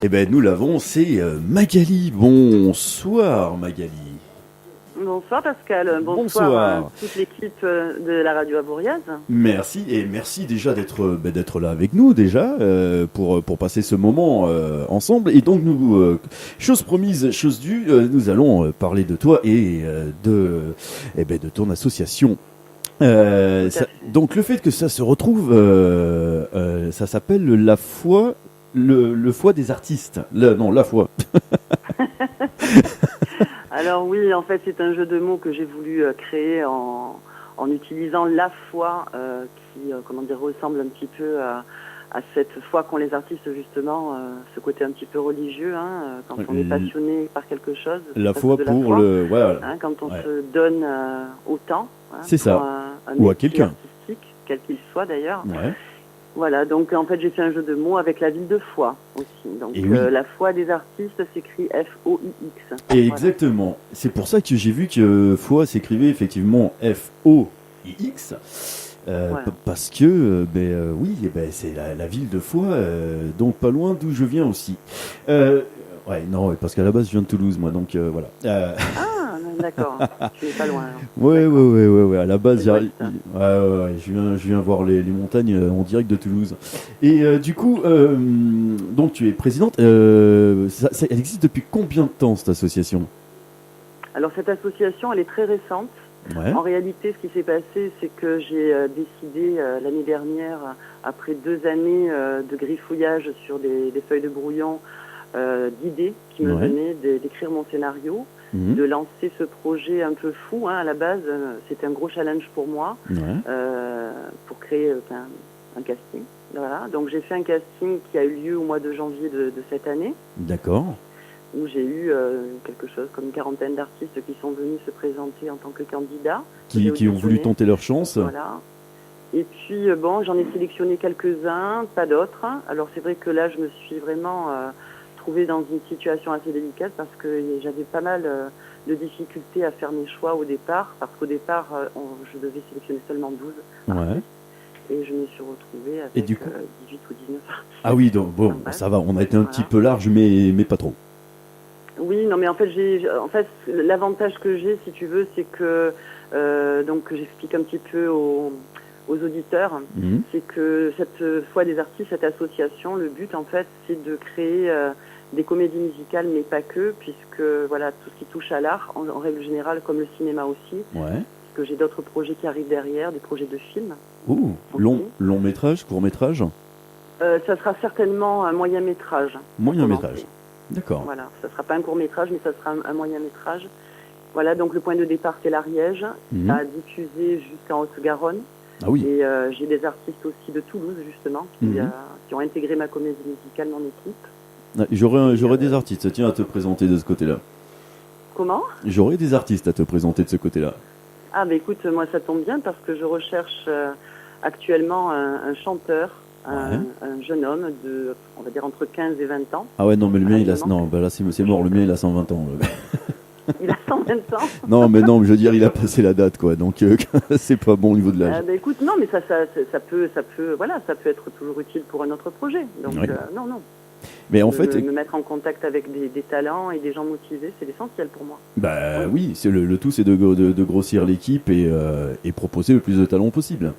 Eh ben nous l'avons, c'est Magali. Bonsoir Magali. Bonsoir Pascal, bonsoir à Bonsoir. toute l'équipe de la radio Avoriaz. Merci et merci déjà d'être là avec nous déjà pour passer ce moment ensemble. Et donc nous, chose promise, chose due, nous allons parler de toi et de ton association. Donc le fait que ça se retrouve, ça s'appelle la foi. Le foie des artistes. La foi. Alors oui, en fait, c'est un jeu de mots que j'ai voulu créer en utilisant la foi qui, ressemble un petit peu à cette foi qu'ont les artistes, justement, ce côté un petit peu religieux, quand on est passionné par quelque chose. La foi pour la foi, voilà. Quand on se donne autant. C'est ça. Ou à quelqu'un. Artistique, quel qu'il soit d'ailleurs. Ouais. Voilà, donc en fait j'ai fait un jeu de mots avec la ville de Foix aussi. Donc oui. La foi des artistes s'écrit F-O-I-X. Et exactement. Voilà. C'est pour ça que j'ai vu que Foix s'écrivait effectivement F-O-I-X. Voilà. Parce que, c'est la ville de Foix, donc pas loin d'où je viens aussi. Parce qu'à la base je viens de Toulouse moi, donc voilà. Ah, d'accord, tu es pas loin. Ouais, à la base, je viens voir les montagnes en direct de Toulouse. Et du coup, donc tu es présidente, elle existe depuis combien de temps cette association ? Alors cette association, elle est très récente. Ouais. En réalité, ce qui s'est passé, c'est que j'ai décidé l'année dernière, après 2 années de griffouillage sur des feuilles de brouillon, d'idées qui me venaient d'écrire mon scénario, de lancer ce projet un peu fou. À la base, c'était un gros challenge pour moi, pour créer un casting. Voilà. Donc j'ai fait un casting qui a eu lieu au mois de janvier de cette année. D'accord. Où j'ai eu quelque chose comme une 40aine d'artistes qui sont venus se présenter en tant que candidats. Qui ont voulu tenter leur chance. Voilà. Et puis, j'en ai sélectionné quelques-uns, pas d'autres. Alors c'est vrai que là, je me suis vraiment trouvée dans une situation assez délicate parce que j'avais pas mal de difficultés à faire mes choix au départ. Parce qu'au départ, je devais sélectionner seulement 12 artistes. Et je me suis retrouvée avec 18 ou 19 artistes. Ah oui, donc bon, ça va, on a été un petit peu large, mais pas trop. Oui, non, mais en fait, l'avantage que j'ai, si tu veux, c'est que, donc j'explique un petit peu aux auditeurs, c'est que cette foi des artistes, cette association, le but, en fait, c'est de créer des comédies musicales, mais pas que, puisque, voilà, tout ce qui touche à l'art, en règle générale, comme le cinéma aussi, puisque j'ai d'autres projets qui arrivent derrière, des projets de films. Ouh, long métrage, court métrage ça sera certainement un moyen métrage. Moyen métrage. D'accord. Voilà, ça ne sera pas un court-métrage, mais ça sera un moyen-métrage. Voilà, donc le point de départ, c'est l'Ariège. Ça a diffusé jusqu'en Haute-Garonne. Ah oui. Et j'ai des artistes aussi de Toulouse, justement, qui ont intégré ma comédie musicale, mon équipe. J'aurais des artistes, tiens, à te présenter de ce côté-là. Comment ? J'aurais des artistes à te présenter de ce côté-là. Ah, bah écoute, moi, ça tombe bien parce que je recherche actuellement un chanteur. Un jeune homme de, on va dire, entre 15 et 20 ans. Ah ouais, non, mais le mien, c'est mort, le mien, il a 120 ans. Il a 120 ans. Non, je veux dire, il a passé la date, quoi, donc c'est pas bon au niveau de l'âge. Écoute, non, mais ça peut être toujours utile pour un autre projet. Donc, non. Mais en fait, me mettre en contact avec des talents et des gens motivés, c'est l'essentiel pour moi. Bah oui, c'est le tout, c'est de grossir l'équipe et proposer le plus de talents possible.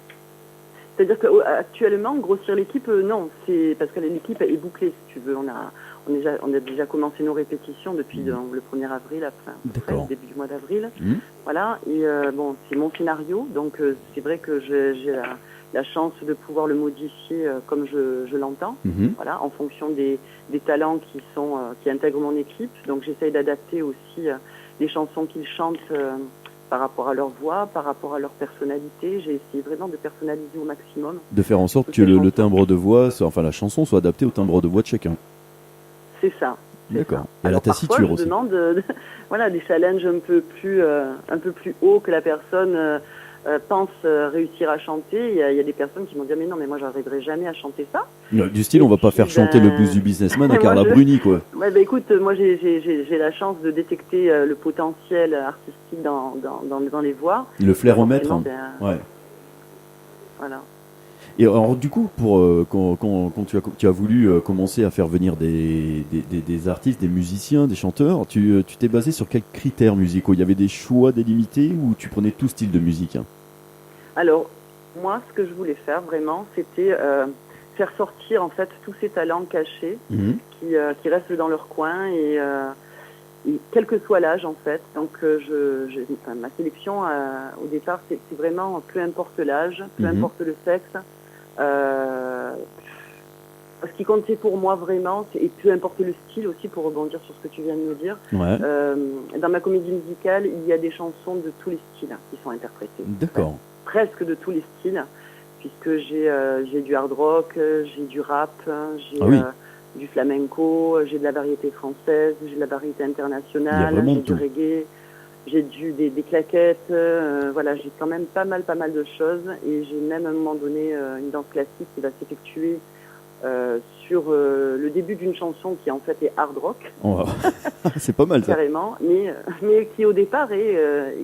C'est-à-dire qu'actuellement, grossir l'équipe, non, c'est parce que l'équipe est bouclée, si tu veux. On a déjà commencé nos répétitions depuis le 1er avril, le début du mois d'avril. Voilà, et c'est mon scénario, donc c'est vrai que j'ai la chance de pouvoir le modifier comme je l'entends, voilà, en fonction des talents qui intègrent mon équipe. Donc j'essaye d'adapter aussi les chansons qu'ils chantent par rapport à leur voix, par rapport à leur personnalité. J'ai essayé vraiment de personnaliser au maximum. De faire en sorte que le timbre de voix, la chanson soit adaptée au timbre de voix de chacun. C'est ça. D'accord. Et à la tassiture aussi. Je demande des challenges un peu plus hauts que la personne pense réussir à chanter. Il y a des personnes qui m'ont dit « Mais non, mais moi, j'arriverai jamais à chanter ça. » Du style, on va pas faire chanter le blues du businessman à Carla Bruni, quoi. Ouais, écoute, moi, j'ai la chance de détecter le potentiel artistique dans les voix. Le flairomètre. Ouais. Voilà. Et alors du coup, quand tu as voulu commencer à faire venir des artistes, des musiciens, des chanteurs, tu t'es basé sur quels critères musicaux? Il y avait des choix délimités ou tu prenais tout style de musique, hein? Alors, moi, ce que je voulais faire vraiment, c'était faire sortir en fait tous ces talents cachés Mhm. qui restent dans leur coin et quel que soit l'âge en fait. Donc, ma sélection au départ, c'est vraiment peu importe l'âge, peu Mhm. importe le sexe. Euh, Ce qui comptait pour moi vraiment, et peu importe le style aussi, pour rebondir sur ce que tu viens de me dire, Ouais, dans ma comédie musicale, il y a des chansons de tous les styles qui sont interprétées. d'accord. Presque de tous les styles, puisque j'ai du hard rock, j'ai du rap, j'ai Ah oui, du flamenco, j'ai de la variété française, j'ai de la variété il y a internationale, vraiment j'ai de du tout. reggae, j'ai des claquettes, voilà, j'ai quand même pas mal de choses, et j'ai même à un moment donné une danse classique qui va s'effectuer sur le début d'une chanson qui en fait est hard rock, Oh, c'est pas mal ça. carrément, mais qui au départ est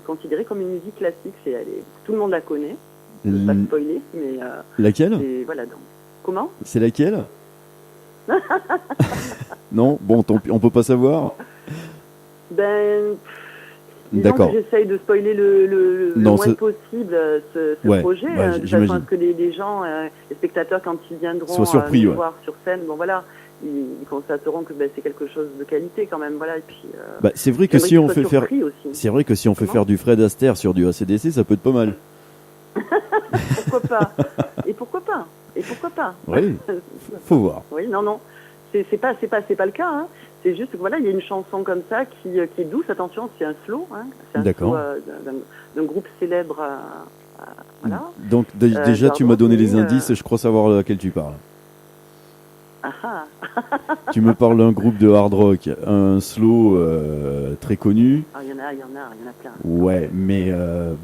considérée comme une musique classique. Tout le monde la connaît, je ne veux pas L- spoiler, mais Laquelle? voilà donc. Comment? C'est laquelle? Non? Bon, tant pis, on peut pas savoir. Ben, disons que D'accord. j'essaye de spoiler le Non, moins possible ce ouais, projet, ouais, de façon à j'imagine. ce que les gens, les spectateurs, quand ils Sois viendront surpris, nous ouais. voir sur scène, bon voilà, ils constateront que ben, c'est quelque chose de qualité quand même, voilà. Et puis, Bah, c'est vrai que j'aimerais si qu'ils on soient fait faire, surpris aussi. c'est vrai que si on fait Comment? faire du Fred Astaire sur du AC/DC, ça peut être pas mal. Pourquoi pas? Et pourquoi pas? Et pourquoi pas? Oui, faut voir. Oui, non. C'est pas le cas, hein. C'est juste que voilà, il y a une chanson comme ça qui est douce. Attention, c'est un slow, hein. C'est un slow D'accord. d'un groupe célèbre, voilà. Donc déjà, tu m'as Pardon, donné les mais indices, je crois savoir laquelle tu parles. ah ah. Tu me parles d'un groupe de hard rock, un slow très connu. Ah, il y en a plein. Ouais, mais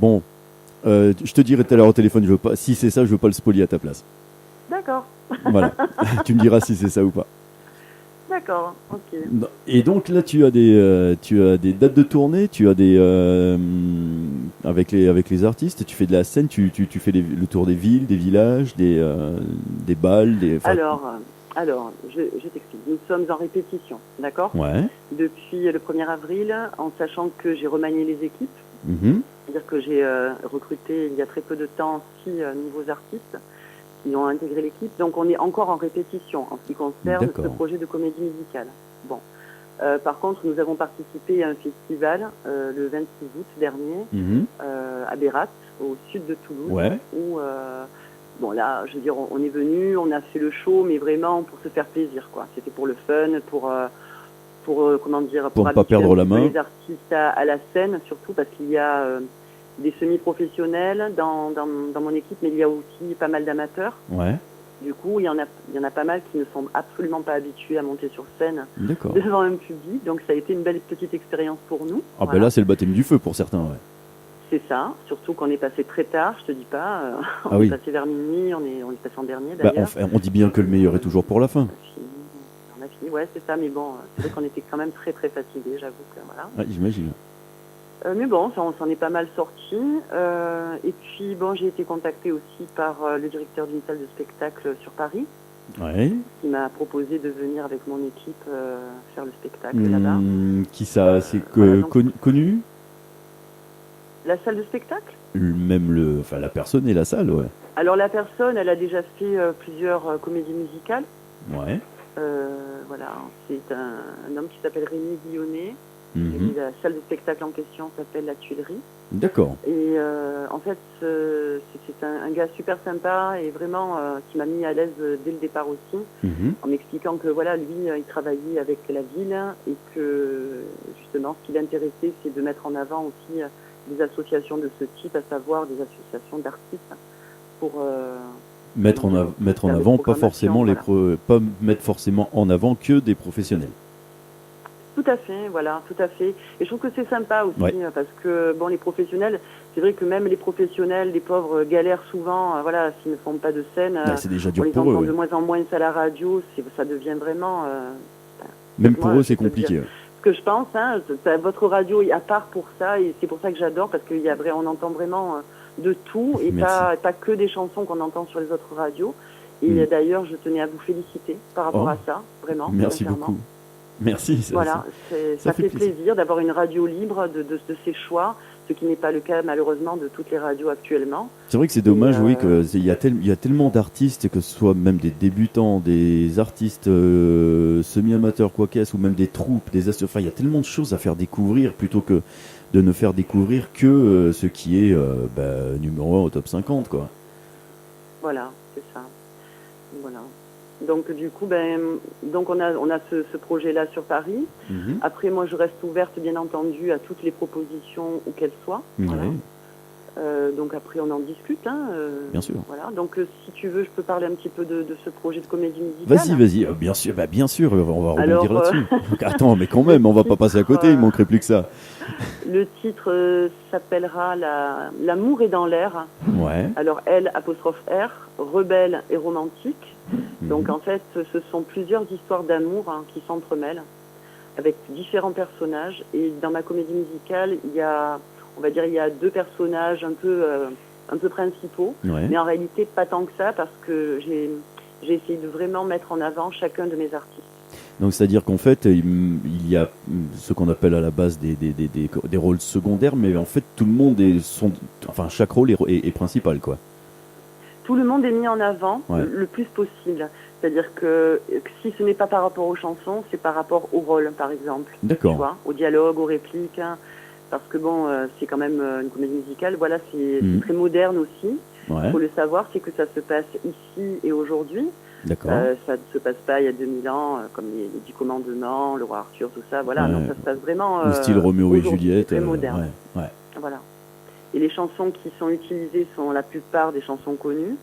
bon, je te dirai tout à l'heure au téléphone, je veux pas, si c'est ça, je veux pas le spolier à ta place. D'accord, Voilà. Tu me diras si c'est ça ou pas. d'accord, ok. Et donc là, tu as des dates de tournée, tu as avec les artistes, tu fais de la scène, tu fais le tour des villes, des villages, des balles, enfin, Alors, je t'explique. Nous sommes en répétition, d'accord? ouais. Depuis le 1er avril, en sachant que j'ai remanié les équipes. Mhm. C'est-à-dire que j'ai recruté il y a très peu de temps 6 nouveaux artistes qui ont intégré l'équipe. Donc on est encore en répétition en ce qui concerne ce projet de comédie musicale. Bon. Par contre, nous avons participé à un festival le 26 août dernier à Bérat, au sud de Toulouse, ouais. où bon là, je veux dire, on est venu, on a fait le show, mais vraiment pour se faire plaisir, quoi. C'était pour le fun, pour comment dire, pour ne pas perdre la main. Les artistes à la scène, surtout parce qu'il y a des semi-professionnels dans mon équipe, mais il y a aussi pas mal d'amateurs. Ouais. Du coup, il y en a pas mal qui ne sont absolument pas habitués à monter sur scène devant un public. Donc ça a été une belle petite expérience pour nous. Ah ben là, c'est le baptême du feu pour certains, ouais. C'est ça, surtout qu'on est passé très tard, je te dis pas. On est passé vers minuit, on est passé en dernier d'ailleurs. On dit bien que le meilleur est toujours pour la fin. On a fini, ouais, c'est ça, mais bon, c'est vrai qu'on était quand même très très fatigués, j'avoue que voilà. Ouais, j'imagine. Mais bon, on s'en est pas mal sorti. Et puis bon, j'ai été contactée aussi par le directeur d'une salle de spectacle sur Paris, ouais. qui m'a proposé de venir avec mon équipe faire le spectacle là-bas. Qui ça, c'est connu? La salle de spectacle? Même la personne et la salle, ouais. Alors la personne, elle a déjà fait plusieurs comédies musicales. Ouais. Voilà, c'est un homme qui s'appelle Rémi Guillonnet. Mm-hmm. La salle de spectacle en question s'appelle La Tuilerie. D'accord. Et en fait, c'est un gars super sympa et vraiment qui m'a mis à l'aise dès le départ aussi, en m'expliquant que voilà, lui, il travaillait avec la ville et que justement, ce qui l'intéressait, c'est de mettre en avant aussi des associations de ce type, à savoir des associations d'artistes pour mettre en avant pas forcément pas mettre forcément en avant que des professionnels. Tout à fait, voilà, tout à fait. Et je trouve que c'est sympa aussi, parce que bon, les professionnels, c'est vrai que même les professionnels, les pauvres, galèrent souvent, voilà, s'ils ne font pas de scène. C'est déjà dur on les pour eux. entend de moins en moins à la radio, ça devient vraiment. Même pour eux, c'est compliqué. Ce que je pense, hein, votre radio est à part pour ça, et c'est pour ça que j'adore, parce on entend vraiment de tout et pas que des chansons qu'on entend sur les autres radios. Et d'ailleurs, je tenais à vous féliciter par rapport à ça, vraiment. Merci beaucoup. Merci. Voilà, ça fait plaisir d'avoir une radio libre de ses choix, ce qui n'est pas le cas malheureusement de toutes les radios actuellement. C'est vrai que c'est dommage, oui, qu'il y a tellement d'artistes, que ce soit même des débutants, des artistes semi-amateurs, quoi qu'est-ce, ou même des troupes, enfin, il y a tellement de choses à faire découvrir plutôt que de ne faire découvrir que ce qui est numéro 1 au top 50, quoi. Voilà, c'est ça. Voilà. Donc du coup, donc on a ce projet-là sur Paris. Après, moi, je reste ouverte, bien entendu, à toutes les propositions où qu'elles soient. Voilà. Donc après, on en discute. Bien sûr. Voilà. Donc si tu veux, je peux parler un petit peu de ce projet de comédie musicale. Vas-y. Bien sûr, on va rebondir là-dessus. Attends, mais quand même, on va pas passer à côté. Il manquerait plus que ça. Le titre s'appellera L'amour est dans l'air. Ouais. Alors L''R, rebelle et romantique. Donc en fait, ce sont plusieurs histoires d'amour qui s'entremêlent avec différents personnages. Et dans ma comédie musicale, il y a 2 personnages un peu principaux, mais en réalité pas tant que ça, parce que j'ai essayé de vraiment mettre en avant chacun de mes artistes. Donc c'est-à-dire qu'en fait, il y a ce qu'on appelle à la base des rôles secondaires, mais en fait tout le monde chaque rôle est principal, quoi. Tout le monde est mis en avant le plus possible. C'est-à-dire que si ce n'est pas par rapport aux chansons, c'est par rapport au rôle, par exemple. D'accord. Tu vois, au dialogue, aux répliques. Parce que c'est quand même une comédie musicale. Voilà, c'est très moderne aussi. Il faut le savoir, c'est que ça se passe ici et aujourd'hui. D'accord. Ça ne se passe pas il y a 2000 ans, comme les 10 commandements, le roi Arthur, tout ça. Voilà, donc ça se passe vraiment... le style Roméo et Juliette. Très moderne. Voilà. Et les chansons qui sont utilisées sont la plupart des chansons connues,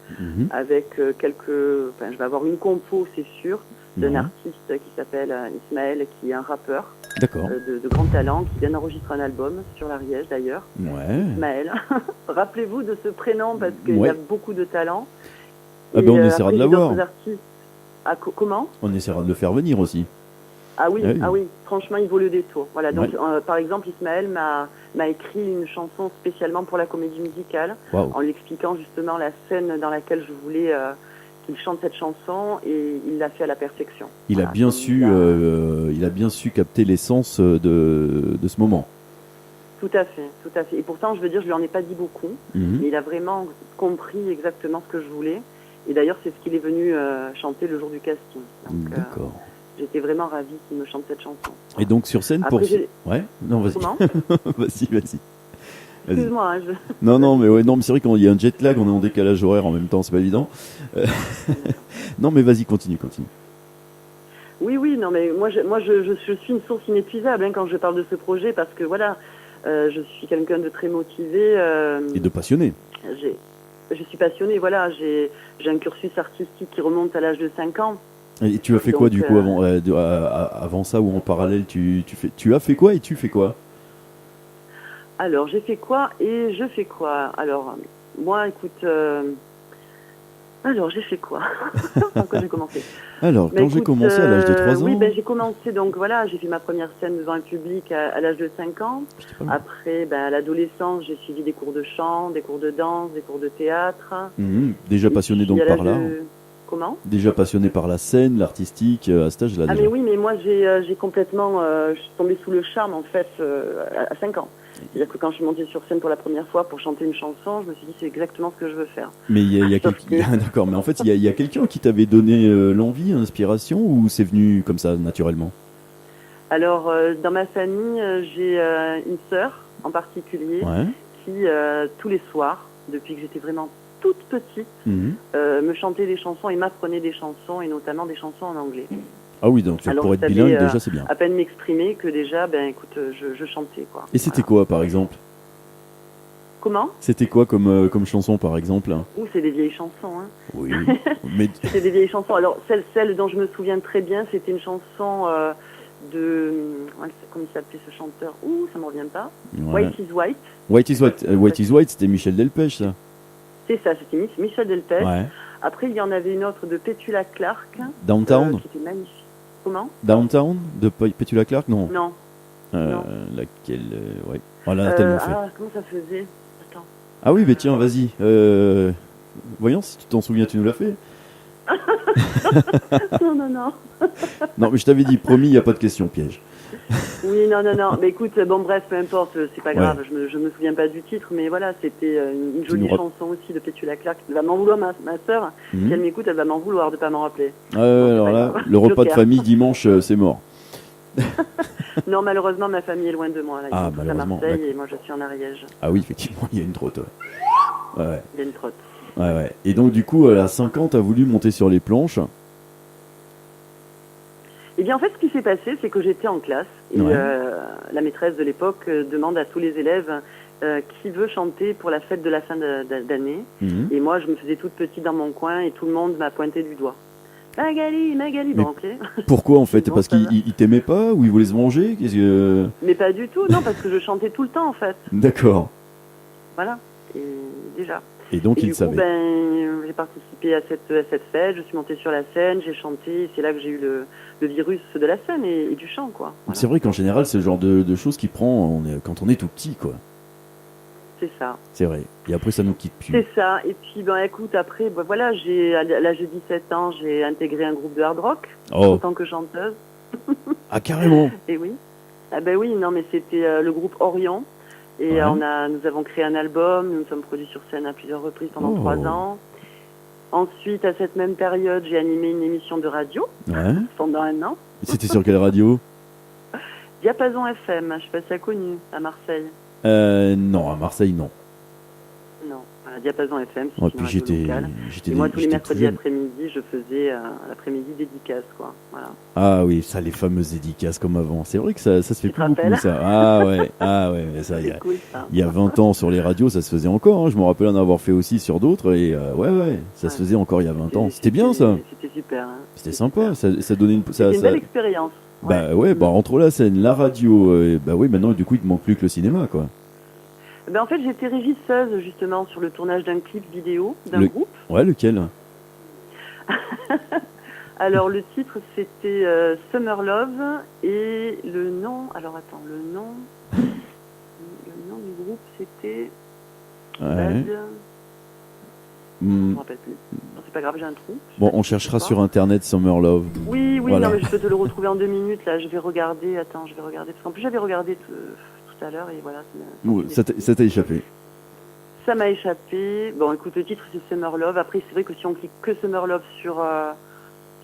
avec quelques... Enfin, je vais avoir une compo, c'est sûr, d'un artiste qui s'appelle Ismaël, qui est un rappeur. D'accord. De grand talent, qui vient d'enregistrer un album sur l'Ariège d'ailleurs. Ismaël. Rappelez-vous de ce prénom parce qu'il y a beaucoup de talent. On essaiera de l'avoir. Comment ? On essaiera de le faire venir aussi. Ah oui, franchement, il vaut le détour. Voilà, donc par exemple, Ismaël m'a écrit une chanson spécialement pour la comédie musicale, en lui expliquant justement la scène dans laquelle je voulais qu'il chante cette chanson, et il l'a fait à la perfection. Il a bien su capter l'essence de ce moment. Tout à fait. Et pourtant, je veux dire, je lui en ai pas dit beaucoup, mais il a vraiment compris exactement ce que je voulais. Et d'ailleurs, c'est ce qu'il est venu chanter le jour du casting. Donc, d'accord. J'étais vraiment ravie qu'il me chante cette chanson. Et donc sur scène Après, non, vas-y. Comment vas-y. Excuse-moi. Non, mais c'est vrai qu'il y a un jet lag, on est en décalage horaire en même temps, c'est pas évident. Non, mais vas-y, continue. Oui, non, mais moi, je suis une source inépuisable quand je parle de ce projet, parce que voilà, je suis quelqu'un de très motivé. Et de passionné. Je suis passionnée, voilà, j'ai un cursus artistique qui remonte à l'âge de 5 ans. Et tu as fait quoi du coup avant ça, ou en parallèle tu as fait quoi et tu fais quoi? Alors j'ai fait quoi et je fais quoi? Alors moi écoute, alors j'ai fait quoi? Quand j'ai commencé. Alors quand j'ai commencé à l'âge de 3 ans. Oui, j'ai commencé, donc voilà, j'ai fait ma première scène devant un public à l'âge de 5 ans. Après, à l'adolescence, j'ai suivi des cours de chant, des cours de danse, des cours de théâtre. Déjà passionné donc par là. Comment ? Déjà passionné par la scène, l'artistique, à cet âge-là. Ah mais oui, mais moi j'ai complètement, je suis tombée sous le charme en fait à 5 ans. C'est-à-dire que quand je suis montée sur scène pour la première fois pour chanter une chanson, je me suis dit c'est exactement ce que je veux faire. Mais il y a quelqu'un, d'accord, mais en fait il y a quelqu'un qui t'avait donné l'envie, l'inspiration, ou c'est venu comme ça naturellement? Alors dans ma famille, j'ai une sœur en particulier qui tous les soirs, depuis que j'étais vraiment toute petite, me chantait des chansons et m'apprenait des chansons, et notamment des chansons en anglais. Ah oui, donc pour être bilingue, déjà c'est bien. À peine m'exprimer que déjà, écoute, je chantais, quoi. Et c'était quoi, par exemple? Comment? C'était quoi comme chanson, par exemple? C'est des vieilles chansons, hein. Oui, mais... C'est des vieilles chansons. Alors, celle dont je me souviens très bien, c'était une chanson de... Comment il s'appelait ce chanteur? Ça me revient pas. White is White. White is White, c'était Michel Delpech, ça. C'est ça, c'était Michel Delpech. Après, il y en avait une autre de Petula Clark. Downtown. Qui était magnifique. Comment? Downtown de Petula Clark, non. Non. Laquelle, ouais. Voilà, tellement fait. Comment ça faisait? Attends. Ah oui, mais tiens, vas-y. Voyons si tu t'en souviens, tu nous l'as fait. Non. Non, mais je t'avais dit, promis, il n'y a pas de question piège. Oui, non. Mais écoute, bon, bref, peu importe, c'est pas grave. Je me souviens pas du titre, mais voilà, c'était une jolie chanson aussi de Petula Clark. Elle va m'en vouloir, ma sœur. Si elle m'écoute, elle va m'en vouloir de pas m'en rappeler. Alors là, le repas de famille dimanche, c'est mort. Non, malheureusement, ma famille est loin de moi. Là. Ils sont tous à Marseille d'accord. et moi, je suis en Ariège. Ah oui, effectivement, il y a une trotte. Ouais. Il y a une trotte. Ouais. Et donc, du coup, à 5 ans, tu as voulu monter sur les planches. Eh bien, en fait, ce qui s'est passé, c'est que j'étais en classe et la maîtresse de l'époque demande à tous les élèves qui veut chanter pour la fête de la fin d'année. Et moi, je me faisais toute petite dans mon coin et tout le monde m'a pointé du doigt. Magali, bon, ok. Pourquoi en fait? Parce qu'il t'aimait pas ou il voulait se venger? Mais pas du tout, non, parce que je chantais tout le temps en fait. D'accord. Voilà, et déjà. Et donc il savait. J'ai participé à cette fête, je suis montée sur la scène, j'ai chanté, c'est là que j'ai eu le virus de la scène et du chant, quoi. Voilà. C'est vrai qu'en général, c'est le genre de choses qui prend quand on est tout petit, quoi. C'est ça. C'est vrai. Et après, ça nous quitte plus. C'est ça. Et puis, écoute, après, voilà, à l'âge de 17 ans, j'ai intégré un groupe de hard rock en tant que chanteuse. Ah, carrément. Et oui. Ah ben oui, non, mais c'était le groupe Orion. Et nous avons créé un album, nous nous sommes produits sur scène à plusieurs reprises pendant 3 ans. Ensuite, à cette même période, j'ai animé une émission de radio pendant 1 an. C'était sur quelle radio? Diapason FM, je sais pas si c'est connu, à Marseille. Non, à Marseille, non. Non, à Diapason FM, c'est une radio locale. Et moi, tous les mercredis après-midi, je faisais l'après-midi dédicace, quoi. Voilà. Ah oui, ça, les fameuses dédicaces comme avant. C'est vrai que ça se fait plus beaucoup, ça. Ah ouais, mais ça, il y a 20 ans sur les radios, ça se faisait encore. Hein. Je me rappelle en avoir fait aussi sur d'autres et ça se faisait encore il y a 20 ans. C'était bien, ça. C'était super. Hein. C'était sympa, ça donnait c'était une belle expérience. Entre la scène, la radio, maintenant, du coup, il te manque plus que le cinéma, quoi. En fait, j'étais régisseuse, justement, sur le tournage d'un clip vidéo d'un groupe. Ouais, lequel? Alors, le titre, c'était Summer Love, et le nom... Alors, attends, le nom du groupe, c'était... Bad... Je ne me rappelle plus. Non, c'est pas grave, j'ai un trou. Bon, on cherchera sur Internet Summer Love. Oui, voilà. Non, mais je peux te le retrouver en 2 minutes, là. Je vais regarder. Attends, parce qu'en plus, j'avais regardé tout à l'heure, et voilà. Ça t'a échappé. Ça m'a échappé. Bon, écoute, le titre, c'est Summer Love. Après, c'est vrai que si on clique que Summer Love sur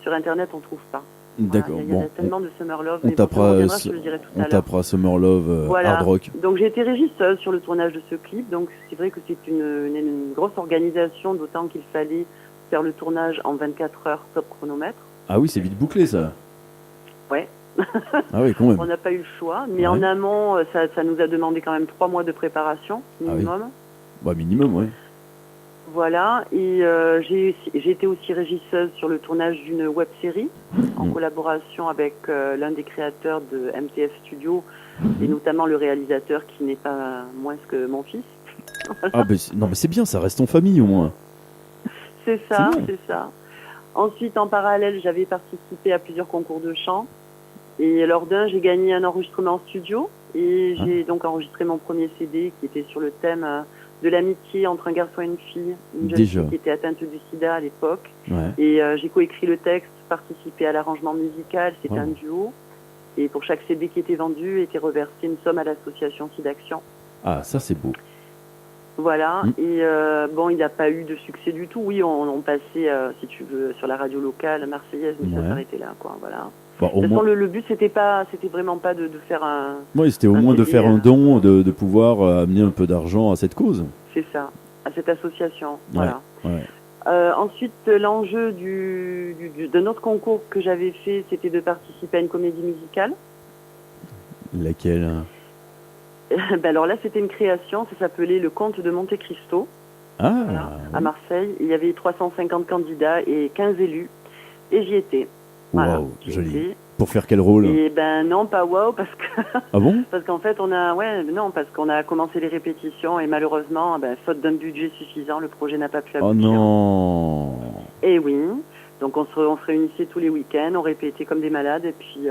Internet, on ne trouve pas. D'accord. Il y a tellement de Summer Love. On tapera Summer Love hard rock. Donc, j'ai été régisseuse sur le tournage de ce clip. Donc, c'est vrai que c'est une grosse organisation, d'autant qu'il fallait faire le tournage en 24 heures top chronomètre. Ah oui, c'est vite bouclé, ça. Ouais. Ah oui, quand même. On n'a pas eu le choix. Mais en amont, ça nous a demandé quand même 3 mois de préparation, minimum. Minimum, oui. Voilà, et j'ai été aussi régisseuse sur le tournage d'une web-série en collaboration avec l'un des créateurs de MTF Studio et notamment le réalisateur qui n'est pas moins que mon fils. Voilà. Non mais c'est bien, ça reste en famille au moins. C'est ça. Ensuite, en parallèle, j'avais participé à plusieurs concours de chant et lors d'un, j'ai gagné un enregistrement en studio et j'ai donc enregistré mon premier CD qui était sur le thème... de l'amitié entre un garçon et une fille, une jeune fille qui était atteinte du sida à l'époque. Et j'ai coécrit le texte, participé à l'arrangement musical, c'était un duo. Et pour chaque CD qui était vendu, était reversée une somme à l'association SIDAction. Ah, ça c'est beau. Voilà, et il n'a pas eu de succès du tout. Oui, on passait, si tu veux, sur la radio locale marseillaise, mais ça s'arrêtait là, quoi, voilà. De toute façon, le but, c'était vraiment pas de faire un... Oui, c'était au moins de faire un don, de pouvoir amener un peu d'argent à cette cause. C'est ça, à cette association, voilà. Ensuite, l'enjeu de notre concours que j'avais fait, c'était de participer à une comédie musicale. Laquelle? Alors là, c'était une création, ça s'appelait Le Comte de Monte Cristo, à Marseille. Il y avait 350 candidats et 15 élus, et j'y étais. Voilà, wow, joli. Pour faire quel rôle? Et non, pas wow, parce que... Ah bon? Parce qu'en fait, parce qu'on a commencé les répétitions et malheureusement, faute d'un budget suffisant, le projet n'a pas pu aboutir. Oh non! Et oui, donc on se réunissait tous les week-ends, on répétait comme des malades et puis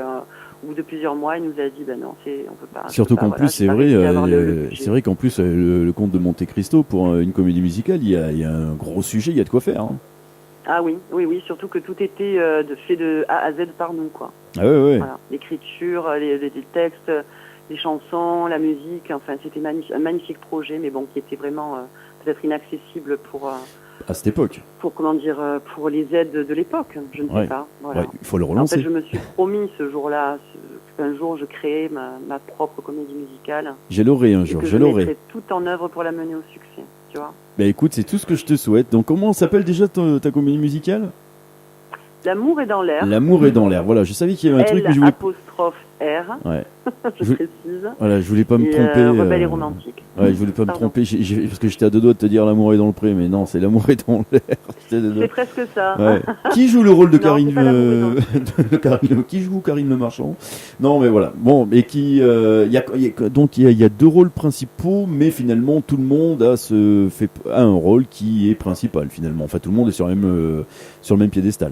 au bout de plusieurs mois, il nous a dit non, on peut pas. Surtout qu'en plus, c'est vrai qu'en plus, le Comte de Monte Cristo, pour une comédie musicale, il y a un gros sujet, il y a de quoi faire. Hein. Ah oui, surtout que tout était fait de A à Z par nous, quoi. Ah ouais. Voilà. L'écriture, les textes, les chansons, la musique, enfin, c'était un magnifique projet, mais bon, qui était vraiment peut-être inaccessible pour... à cette époque. Pour les aides de l'époque, je ne sais pas. Voilà. Ouais, il faut le relancer. En fait, je me suis promis ce jour-là, qu'un jour je créerais ma propre comédie musicale. Je l'aurai un jour, je l'aurai. Je mettrai tout en œuvre pour la mener au succès, tu vois. Bah écoute, c'est tout ce que je te souhaite. Donc comment s'appelle déjà ta comédie musicale ? L'amour est dans l'air. L'amour est dans l'air. Voilà, je savais qu'il y avait un truc, mais je voulais... apostrophe R. Ouais. je précise. Voilà, je voulais pas me tromper. Rebelle et romantique. Ouais, je voulais pas me tromper parce que j'étais à deux doigts de te dire l'amour est dans le pré, mais non, c'est l'amour est dans l'air. C'est presque ça. Ouais. Qui joue le rôle de Karine Qui joue Karine Le Marchand ? Non, mais voilà. Bon, et qui donc il y a deux rôles principaux, mais finalement tout le monde a un rôle qui est principal finalement. Enfin, tout le monde est sur le même piédestal.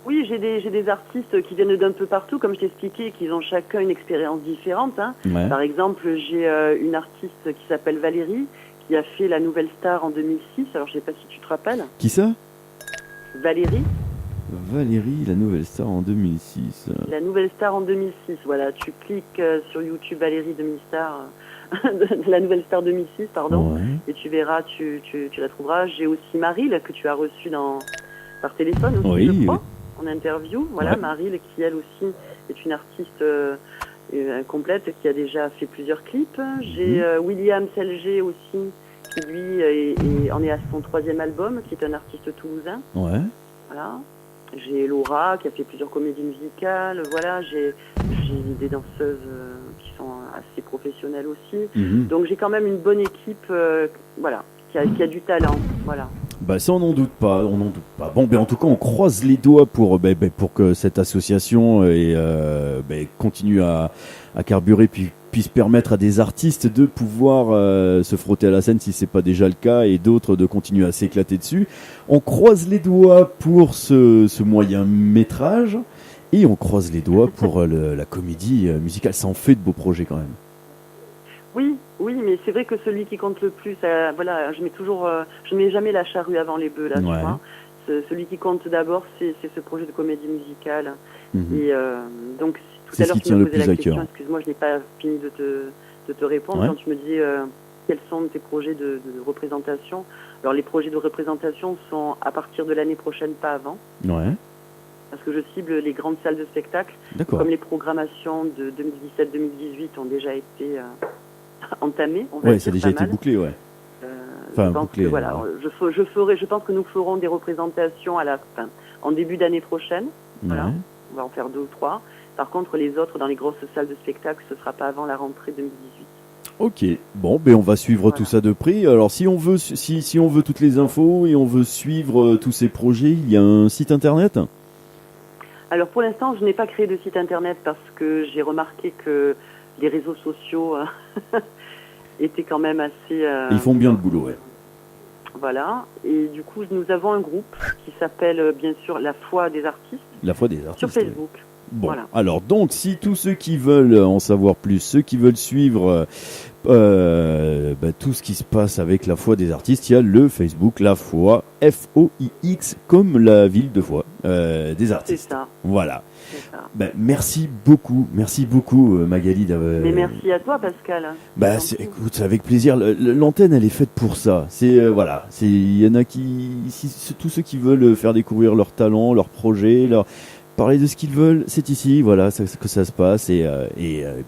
Oui, j'ai des artistes qui viennent d'un peu partout, comme je t'expliquais, qui ont chacun une expérience différente. Hein. Ouais. Par exemple, j'ai une artiste qui s'appelle Valérie, qui a fait La Nouvelle Star en 2006. Alors, je ne sais pas si tu te rappelles. Qui ça ? Valérie, La Nouvelle Star en 2006. La Nouvelle Star en 2006, voilà. Tu cliques sur YouTube Valérie 2000-Star, La Nouvelle Star 2006, pardon, ouais. et tu verras, tu la trouveras. J'ai aussi Maryl, que tu as reçue par téléphone aussi, je crois. En interview, voilà, ouais. Maryl qui elle aussi est une artiste complète qui a déjà fait plusieurs clips. J'ai William Selger aussi qui lui en est à son 3e album, qui est un artiste toulousain. Ouais. Voilà. J'ai Laura qui a fait plusieurs comédies musicales. Voilà, j'ai des danseuses qui sont assez professionnelles aussi. Donc j'ai quand même une bonne équipe, voilà, qui a du talent, voilà. Bah ça on n'en doute pas, Bon ben en tout cas on croise les doigts pour que cette association continue à carburer puis puisse permettre à des artistes de pouvoir se frotter à la scène si c'est pas déjà le cas et d'autres de continuer à s'éclater dessus. On croise les doigts pour ce moyen métrage et on croise les doigts pour la comédie musicale. Ça en fait de beaux projets quand même. Oui, mais c'est vrai que celui qui compte le plus, voilà, je mets jamais la charrue avant les bœufs, là, tu vois. Celui qui compte d'abord, c'est ce projet de comédie musicale. Et donc, tout à l'heure, tu me posais la question, excuse-moi, je n'ai pas fini de te répondre, quand tu me disais quels sont tes projets de représentation. Alors, les projets de représentation sont à partir de l'année prochaine, pas avant. Ouais. Parce que je cible les grandes salles de spectacle. Comme les programmations de 2017-2018 ont déjà été... entamé, on va dire. Ça a déjà été bouclé, ouais. Je pense que nous ferons des représentations en début d'année prochaine. Ouais. Voilà. On va en faire 2 ou 3. Par contre, les autres, dans les grosses salles de spectacle, ce ne sera pas avant la rentrée 2018. Ok, bon, on va suivre tout ça de près. Alors, si on veut toutes les infos et on veut suivre tous ces projets, il y a un site internet ? Alors, pour l'instant, je n'ai pas créé de site internet parce que j'ai remarqué que les réseaux sociaux étaient quand même assez... Ils font bien le boulot, ouais. Voilà. Et du coup, nous avons un groupe qui s'appelle, bien sûr, La Foi des Artistes. La Foi des Artistes. Sur Facebook. Ouais. Bon, voilà. Alors donc, si tous ceux qui veulent en savoir plus, ceux qui veulent suivre tout ce qui se passe avec La Foi des Artistes, il y a le Facebook La Foi, F-O-I-X, comme la ville de Foix, des artistes. C'est ça. Voilà. Merci beaucoup Magali. Mais merci à toi Pascal. Écoute, avec plaisir. L'antenne elle est faite pour ça. Il y en a tous ceux qui veulent faire découvrir leur talent, leur projet, parler de ce qu'ils veulent, c'est ici, voilà, que ça se passe et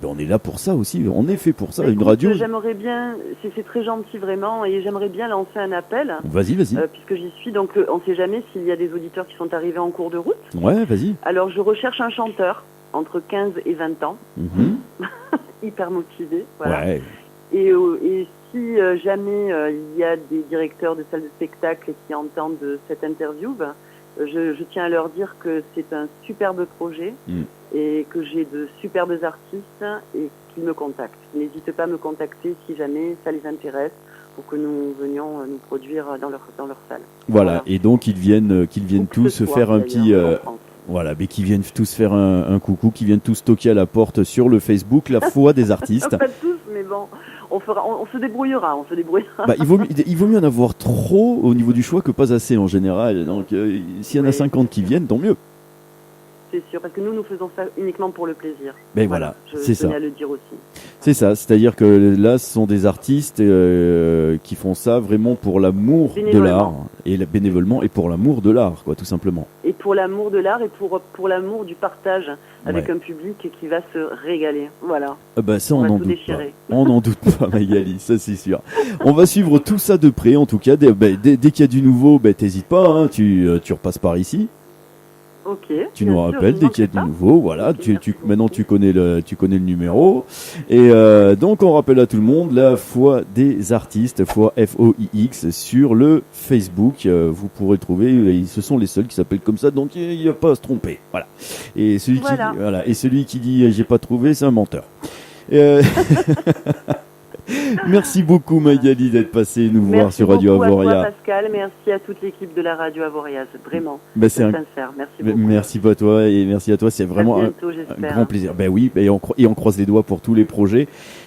on est là pour ça aussi. On est fait pour ça, une radio. J'aimerais bien, c'est très gentil vraiment, et j'aimerais bien lancer un appel. Vas-y. Puisque j'y suis, donc on ne sait jamais s'il y a des auditeurs qui sont arrivés en cours de route. Ouais, vas-y. Alors je recherche un chanteur entre 15 et 20 ans, hyper motivé, voilà. Ouais. Et si jamais il y a des directeurs de salles de spectacle qui entendent cette interview, je tiens à leur dire que c'est un superbe projet et que j'ai de superbes artistes et qu'ils me contactent. N'hésitez pas à me contacter si jamais ça les intéresse pour que nous venions nous produire dans leur salle. Voilà. Et donc ils viennent tous se faire un petit... Voilà, mais qui viennent tous faire un coucou, qui viennent tous toquer à la porte sur le Facebook, la foi des artistes. Pas tous, mais bon, on se débrouillera. Bah, il vaut mieux en avoir trop au niveau du choix que pas assez en général. Donc, s'il y en a 50 qui viennent, tant mieux. C'est sûr, parce que nous faisons ça uniquement pour le plaisir. Ben voilà, c'est ça. Je tenais à le dire aussi. C'est ça, c'est-à-dire que là, ce sont des artistes qui font ça vraiment pour l'amour de l'art, et bénévolement, et pour l'amour de l'art, quoi, tout simplement. Et pour l'amour de l'art, et pour l'amour du partage avec un public qui va se régaler. Voilà. Bah ça, on n'en doute pas. On n'en doute pas, Magali, ça c'est sûr. On va suivre tout ça de près, en tout cas. Dès qu'il y a du nouveau, t'hésites pas, hein, tu repasses par ici. Ok. Tu nous rappelles dès qu'il y a du nouveau, voilà. Okay, maintenant tu connais le numéro. Et donc on rappelle à tout le monde la foi des artistes, foi FOIX sur le Facebook. Vous pourrez trouver. Ce sont les seuls qui s'appellent comme ça, donc il n'y a pas à se tromper. Voilà. Et celui qui dit j'ai pas trouvé, c'est un menteur. Merci beaucoup Magali d'être passée nous voir sur Radio Avoria. Merci beaucoup à toi Pascal, merci à toute l'équipe de la Radio Avoria, vraiment, c'est sincère, merci beaucoup. Merci à toi et merci à toi, c'est vraiment un grand plaisir. Ben oui, et on croise les doigts pour tous les projets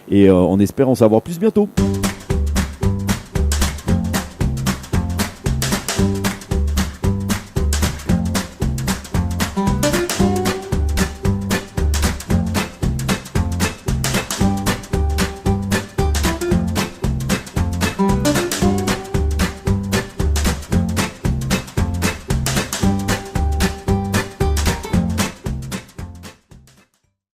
et on espère en savoir plus bientôt.